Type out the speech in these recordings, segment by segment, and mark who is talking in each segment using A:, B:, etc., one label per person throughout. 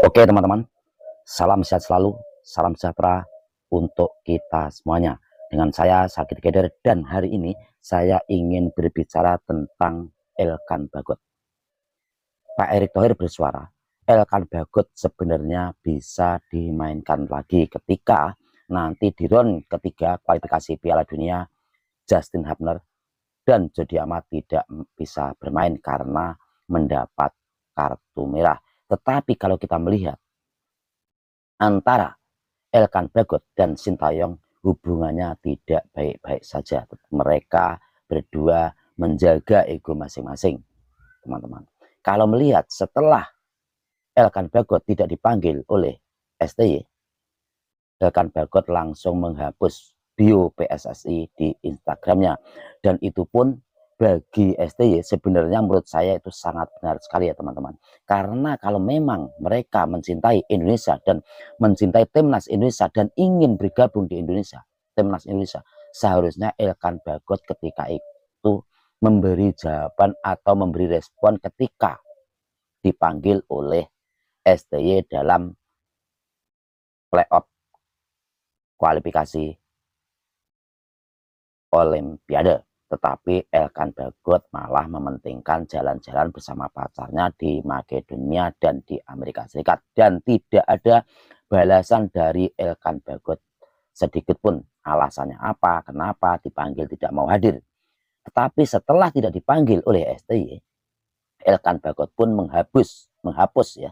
A: Oke teman-teman, salam sehat selalu, salam sejahtera untuk kita semuanya. Dengan saya Sakit Keder dan hari ini saya ingin berbicara tentang Elkan Bagot. Pak Erick Thohir bersuara, Elkan Bagot sebenarnya bisa dimainkan lagi ketika nanti di round ketiga kualifikasi Piala Dunia Justin Hubner dan Jody Amat tidak bisa bermain karena mendapat kartu merah. Tetapi kalau kita melihat antara Elkan Bagot dan Sintayong hubungannya tidak baik-baik saja. Mereka berdua menjaga ego masing-masing, teman-teman. Kalau melihat setelah Elkan Bagot tidak dipanggil oleh STY, Elkan Bagot langsung menghapus bio PSSI di Instagramnya. Dan itu pun bagi STY sebenarnya menurut saya itu sangat benar sekali ya teman-teman. Karena kalau memang mereka mencintai Indonesia dan mencintai timnas Indonesia dan ingin bergabung di Indonesia, timnas Indonesia, seharusnya Elkan Bagot ketika itu memberi jawaban atau memberi respon ketika dipanggil oleh STY dalam playoff kualifikasi Olimpiade. Tetapi Elkan Bagot malah mementingkan jalan-jalan bersama pacarnya di Makedonia dan di Amerika Serikat. Dan tidak ada balasan dari Elkan Bagot sedikit pun. Alasannya apa, kenapa dipanggil tidak mau hadir. Tetapi setelah tidak dipanggil oleh STY, Elkan Bagot pun menghapus ya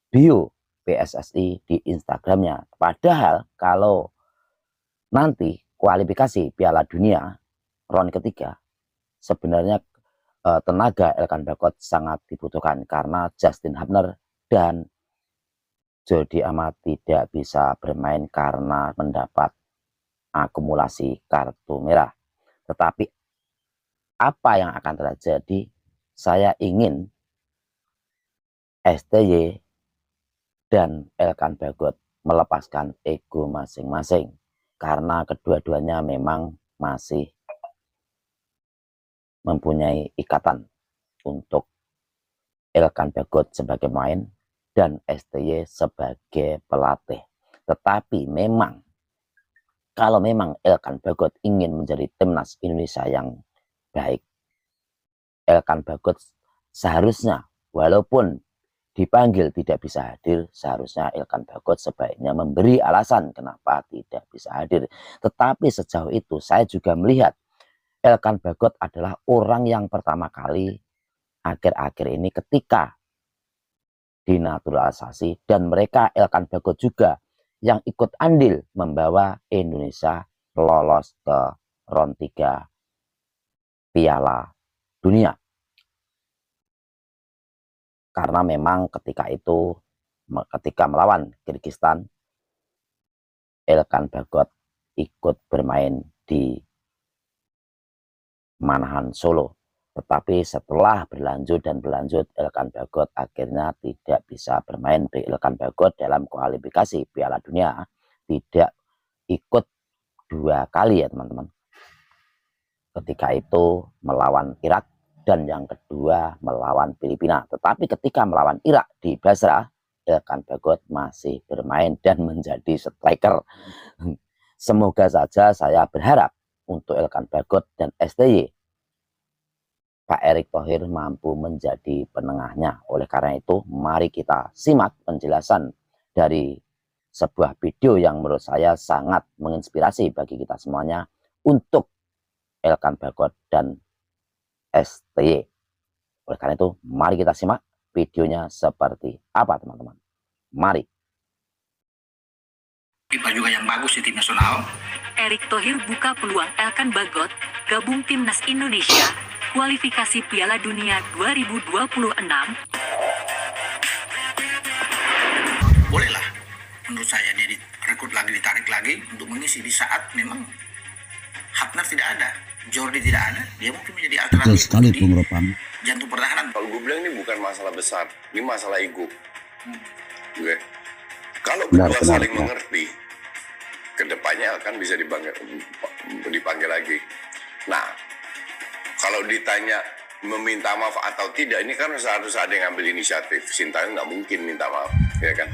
A: bio PSSI di Instagramnya. Padahal kalau nanti kualifikasi Piala Dunia round ketiga, sebenarnya tenaga Elkan Bagot sangat dibutuhkan karena Justin Hubner dan Jody Amat tidak bisa bermain karena mendapat akumulasi kartu merah. Tetapi apa yang akan terjadi? Saya ingin STY dan Elkan Bagot melepaskan ego masing-masing karena kedua-duanya memang masih mempunyai ikatan untuk Elkan Bagot sebagai pemain dan STY sebagai pelatih. Tetapi memang kalau memang Elkan Bagot ingin menjadi timnas Indonesia yang baik, Elkan Bagot seharusnya walaupun dipanggil tidak bisa hadir, seharusnya Elkan Bagot sebaiknya memberi alasan kenapa tidak bisa hadir. Tetapi sejauh itu saya juga melihat Elkan Bagot adalah orang yang pertama kali akhir-akhir ini ketika dinaturalisasi dan mereka Elkan Bagot juga yang ikut andil membawa Indonesia lolos ke round 3 Piala Dunia. Karena memang ketika itu, ketika melawan Kyrgyzstan, Elkan Bagot ikut bermain di Manahan Solo. Tetapi setelah berlanjut dan berlanjut, Elkan Bagot akhirnya tidak bisa bermain. Elkan Bagot dalam kualifikasi Piala Dunia tidak ikut 2 kali ya teman-teman. Ketika itu melawan Irak dan yang kedua melawan Filipina. Tetapi ketika melawan Irak di Basra, Elkan Bagot masih bermain dan menjadi striker. Semoga saja saya berharap untuk Elkan Bagot dan STY Pak Erick Thohir mampu menjadi penengahnya. Oleh karena itu, mari kita simak penjelasan dari sebuah video yang menurut saya sangat menginspirasi bagi kita semuanya untuk Elkan Bagot dan STY. Oleh karena itu, mari kita simak videonya seperti apa teman-teman. Mari.
B: Kita juga yang bagus di tim nasional.
C: Erick Thohir buka peluang Elkan Bagot gabung timnas Indonesia kualifikasi Piala Dunia 2026.
B: Bolehlah, menurut saya dia direkrut lagi, ditarik lagi untuk mengisi di saat memang Hubner tidak ada, Jordi tidak ada, dia mungkin menjadi alternatif di jantung pertahanan.
D: Kalau gue bilang ini bukan masalah besar, ini masalah ego. Okay. Kalau berdua saling mengerti, kedepannya akan bisa dipanggil lagi. Nah, kalau ditanya meminta maaf atau tidak, ini kan harus ada yang ambil inisiatif. Sintayong nggak mungkin minta maaf. ya kan?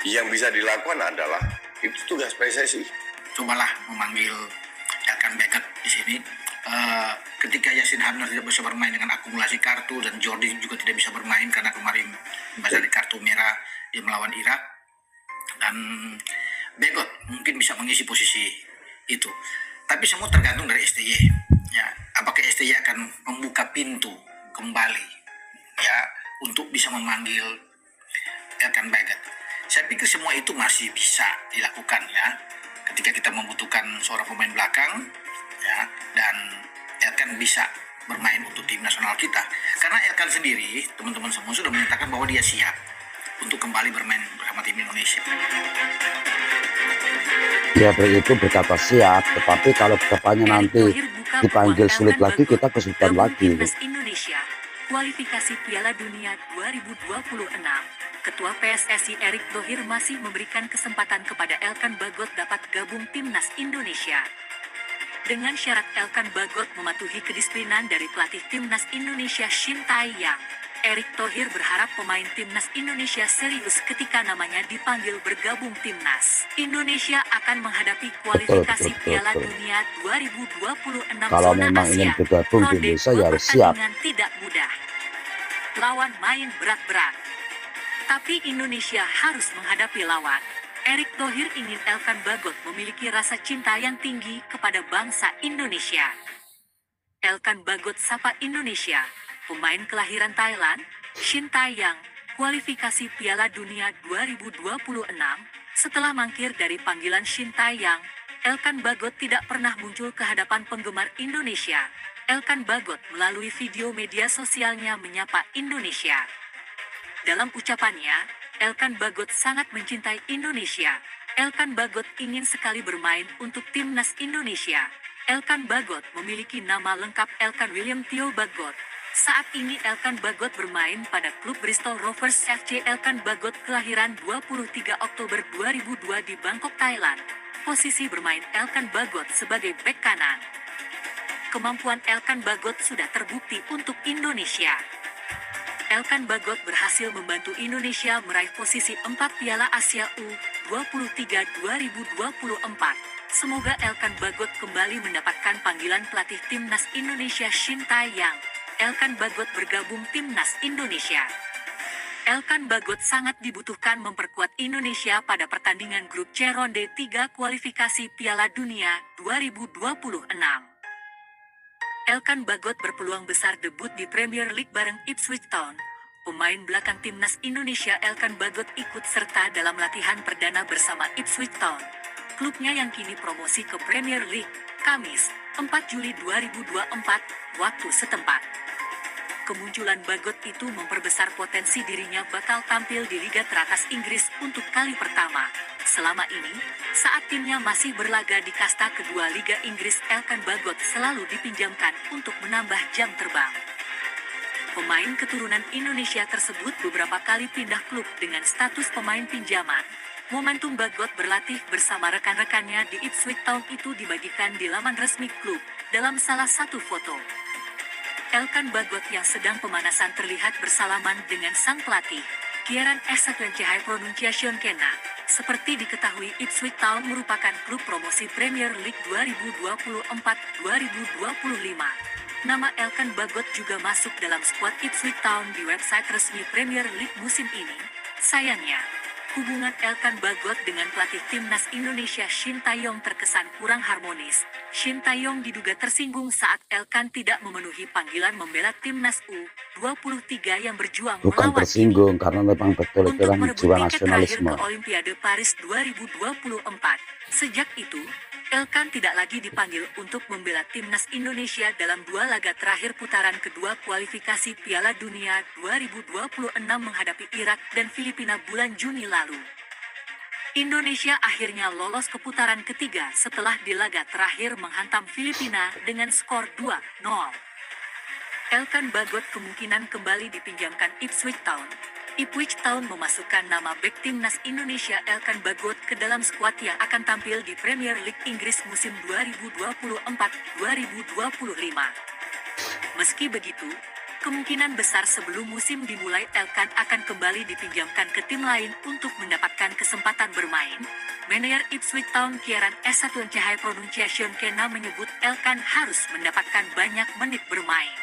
D: Yang bisa dilakukan adalah itu tugas PSSI.
B: Cobalah memanggil Elkan Bagot di sini. Ketika Yassin Hamdan tidak bisa bermain dengan akumulasi kartu dan Jordi juga tidak bisa bermain karena kemarin dari kartu merah dia melawan Irak, dan Bagot mungkin bisa mengisi posisi itu. Tapi semua tergantung dari STY. Ya, apakah STY akan membuka pintu kembali ya untuk bisa memanggil Elkan Bagot? Saya pikir semua itu masih bisa dilakukan ya. Ketika kita membutuhkan seorang pemain belakang ya, dan Elkan bisa bermain untuk tim nasional kita. Karena Elkan sendiri, teman-teman semua sudah menyatakan bahwa dia siap untuk kembali bermain bersama tim Indonesia.
A: Dia itu berkata siap, tetapi kalau kedepannya nanti dipanggil sulit lagi, kita kesulitan lagi.
C: Timnas Indonesia kualifikasi Piala Dunia 2026. Ketua PSSI Erick Thohir masih memberikan kesempatan kepada Elkan Bagot dapat gabung Timnas Indonesia. Dengan syarat Elkan Bagot mematuhi kedisiplinan dari pelatih Timnas Indonesia Shin Tae-yong, Erick Thohir berharap pemain Timnas Indonesia serius ketika namanya dipanggil bergabung Timnas. Indonesia akan menghadapi kualifikasi Piala Dunia 2026
A: Kalau
C: zona
A: memang
C: Asia.
A: ingin bergabung di Indonesia ya harus siap.
C: Pertandingan tidak mudah. Lawan main berat-berat. Tapi Indonesia harus menghadapi lawan. Erick Thohir ingin Elkan Bagot memiliki rasa cinta yang tinggi kepada bangsa Indonesia. Elkan Bagot sapa Indonesia, pemain kelahiran Thailand, Shin Tae-yong, kualifikasi Piala Dunia 2026. Setelah mangkir dari panggilan Shin Tae-yong, Elkan Bagot tidak pernah muncul ke hadapan penggemar Indonesia. Elkan Bagot melalui video media sosialnya menyapa Indonesia. Dalam ucapannya, Elkan Bagot sangat mencintai Indonesia. Elkan Bagot ingin sekali bermain untuk Timnas Indonesia. Elkan Bagot memiliki nama lengkap Elkan William Theo Bagot. Saat ini Elkan Bagot bermain pada klub Bristol Rovers FC. Elkan Bagot kelahiran 23 Oktober 2002 di Bangkok, Thailand. Posisi bermain Elkan Bagot sebagai bek kanan. Kemampuan Elkan Bagot sudah terbukti untuk Indonesia. Elkan Bagot berhasil membantu Indonesia meraih posisi 4 Piala Asia U23 2024. Semoga Elkan Bagot kembali mendapatkan panggilan pelatih Timnas Indonesia Shin Tae-yong. Elkan Bagot bergabung Timnas Indonesia. Elkan Bagot sangat dibutuhkan memperkuat Indonesia pada pertandingan grup C ronde 3 kualifikasi Piala Dunia 2026. Elkan Bagot berpeluang besar debut di Premier League bareng Ipswich Town. Pemain belakang Timnas Indonesia Elkan Bagot ikut serta dalam latihan perdana bersama Ipswich Town. Klubnya yang kini promosi ke Premier League, Kamis, 4 Juli 2024, waktu setempat. Kemunculan Bagot itu memperbesar potensi dirinya bakal tampil di Liga teratas Inggris untuk kali pertama. Selama ini, saat timnya masih berlaga di kasta kedua Liga Inggris, Elkan Bagot selalu dipinjamkan untuk menambah jam terbang. Pemain keturunan Indonesia tersebut beberapa kali pindah klub dengan status pemain pinjaman. Momentum Bagot berlatih bersama rekan-rekannya di Ipswich Town itu dibagikan di laman resmi klub dalam salah satu foto. Elkan Bagot yang sedang pemanasan terlihat bersalaman dengan sang pelatih, Kieran Excellency High Pronunciation Kena. Seperti diketahui, Ipswich Town merupakan klub promosi Premier League 2024-2025. Nama Elkan Bagot juga masuk dalam skuad Ipswich Town di website resmi Premier League musim ini. Sayangnya, hubungan Elkan Bagot dengan pelatih Timnas Indonesia Shin Tae-yong terkesan kurang harmonis. Shin Tae-yong diduga tersinggung saat Elkan tidak memenuhi panggilan membela Timnas U23 yang berjuang
A: Bukan
C: melawan
A: tersinggung, karena memang betul itu
C: untuk
A: kan
C: merebut
A: jiwa
C: tiket terakhir
A: nasionalisme.
C: ke Olimpiade Paris 2024. Sejak itu, Elkan tidak lagi dipanggil untuk membela Timnas Indonesia dalam 2 laga terakhir putaran kedua kualifikasi Piala Dunia 2026 menghadapi Irak dan Filipina bulan Juni lalu. Indonesia akhirnya lolos ke putaran ketiga setelah di laga terakhir menghantam Filipina dengan skor 2-0. Elkan Bagot kemungkinan kembali dipinjamkan Ipswich Town. Ipswich Town memasukkan nama bek Timnas Indonesia Elkan Bagot ke dalam skuad yang akan tampil di Premier League Inggris musim 2024-2025. Meski begitu, Kemungkinan besar sebelum musim dimulai Elkan akan kembali dipinjamkan ke tim lain untuk mendapatkan kesempatan bermain. Manajer Ipswich Town Kieran S1 Cahaya Pronunciation Kena menyebut Elkan harus mendapatkan banyak menit bermain.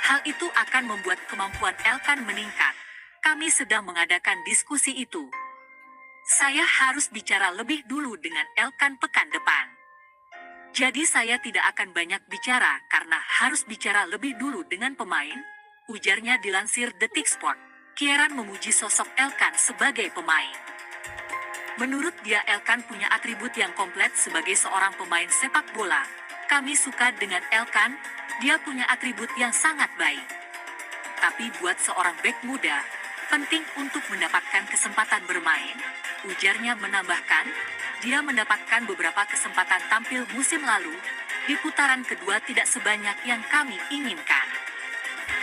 C: Hal itu akan membuat kemampuan Elkan meningkat. Kami sedang mengadakan diskusi itu. Saya harus bicara lebih dulu dengan Elkan pekan depan. Jadi saya tidak akan banyak bicara karena harus bicara lebih dulu dengan pemain, ujarnya dilansir Detik Sport. Kieran memuji sosok Elkan sebagai pemain. Menurut dia Elkan punya atribut yang komplit sebagai seorang pemain sepak bola. Kami suka dengan Elkan, dia punya atribut yang sangat baik. Tapi buat seorang bek muda, penting untuk mendapatkan kesempatan bermain, ujarnya menambahkan. Dia mendapatkan beberapa kesempatan tampil musim lalu, di putaran kedua tidak sebanyak yang kami inginkan.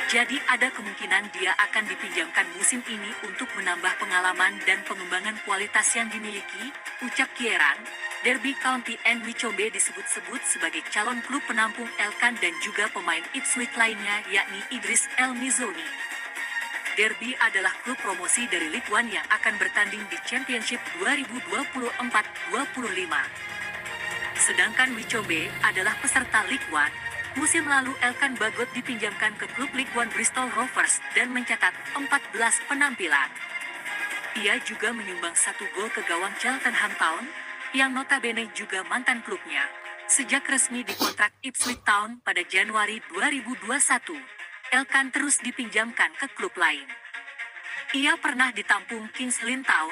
C: Jadi ada kemungkinan dia akan dipinjamkan musim ini untuk menambah pengalaman dan pengembangan kualitas yang dimiliki, ucap Kieran. Derby County and Wycombe disebut-sebut sebagai calon klub penampung Elkan dan juga pemain Ipswich lainnya yakni Idris El Mizoni. Derby adalah klub promosi dari League One yang akan bertanding di Championship 2024-25. Sedangkan Wycombe adalah peserta League One. Musim lalu Elkan Bagot dipinjamkan ke klub League One Bristol Rovers dan mencatat 14 penampilan. Ia juga menyumbang 1 gol ke gawang Cheltenham Town, yang notabene juga mantan klubnya. Sejak resmi dikontrak Ipswich Town pada Januari 2021. Elkan terus dipinjamkan ke klub lain. Ia pernah ditampung Kings Lynn Town,